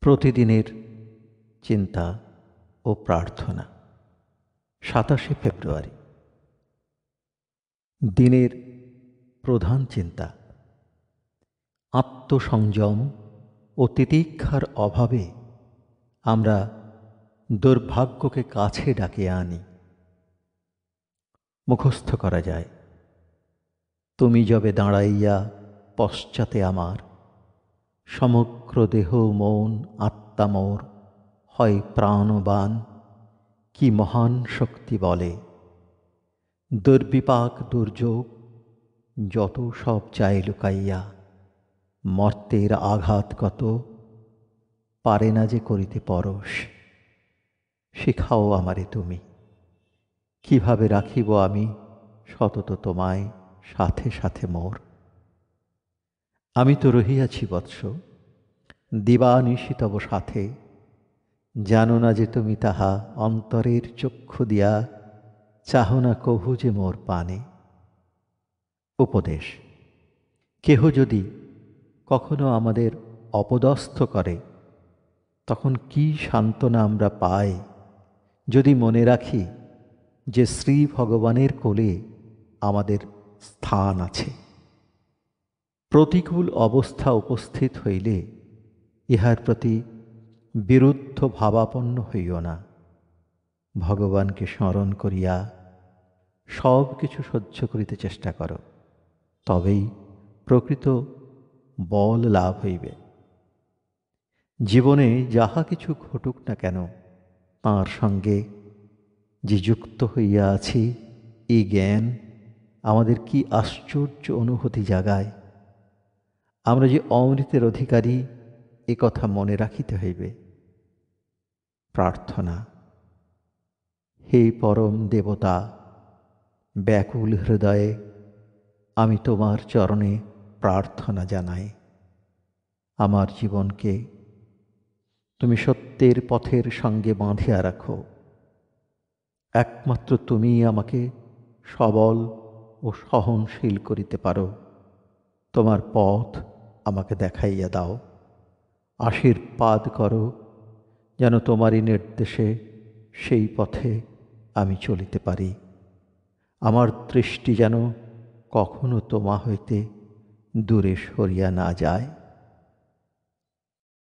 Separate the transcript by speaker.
Speaker 1: প্রতিদিনের চিন্তা ও প্রার্থনা। 27শে ফেব্রুয়ারি। দিনের প্রধান চিন্তা। আত্মসংযম ও তিতিক্ষার অভাবে আমরা দুর্ভাগ্যকে কাছে ডাকিয়ে আনি। মুখস্থ করা যায়, তুমি যবে দাঁড়াইয়া পশ্চাতে আমার, সমগ্র দেহ মন আত্মা মোর হয় প্রাণবান। কি মহান শক্তি বলে, দুর্বিপাক দুর্যোগ যত সব চায় লুকাইয়া, মর্তের আঘাত কত পারে না যে করিতে পরশ। শিখাও আমারে তুমি, কিভাবে রাখিব আমি সতত তোমায় সাথে সাথে মোর। আমি তো রহিয়াছি বৎস, দিবানিশি তব সাথে, জানো না যে তুমি তাহা অন্তরের চক্ষু দিয়া চাহো না কভু যে মোর পানে। উপদেশ। কেহ যদি কখনো আমাদের অপদস্থ করে, তখন কি সান্ত্বনা আমরা পাই যদি মনে রাখি যে শ্রী ভগবানের কোলে আমাদের স্থান আছে। প্রতিকূল অবস্থা উপস্থিত হইলে ইহার প্রতি বিরুদ্ধ ভাবাপন্ন হইও না। ভগবানকে স্মরণ করিয়া সব কিছু সহ্য করিতে চেষ্টা করো, তবেই প্রকৃত বল লাভ হইবে। জীবনে যাহা কিছু ঘটুক না কেন, তাঁর সঙ্গে যে যুক্ত হইয়া আছি, এই জ্ঞান আমাদের কি আশ্চর্য অনুভূতি জাগায়। আমরা যে অমৃতের অধিকারী, এ কথা মনে রাখিতে হইবে। প্রার্থনা। হে পরম দেবতা, ব্যাকুল হৃদয়ে আমি তোমার চরণে প্রার্থনা জানাই। আমার জীবনকে তুমি সত্যের পথের সঙ্গে বাঁধিয়া রাখো। একমাত্র তুমিই আমাকে সবল ও সহনশীল করিতে পারো। তোমার পথ আমাকে দেখাইয়া দাও। আশীর্বাদ করো যেন তোমারই নির্দেশে সেই পথে আমি চলিতে পারি। আমার দৃষ্টি যেন কখনো তোমা হইতে দূরে সরিয়া না যায়।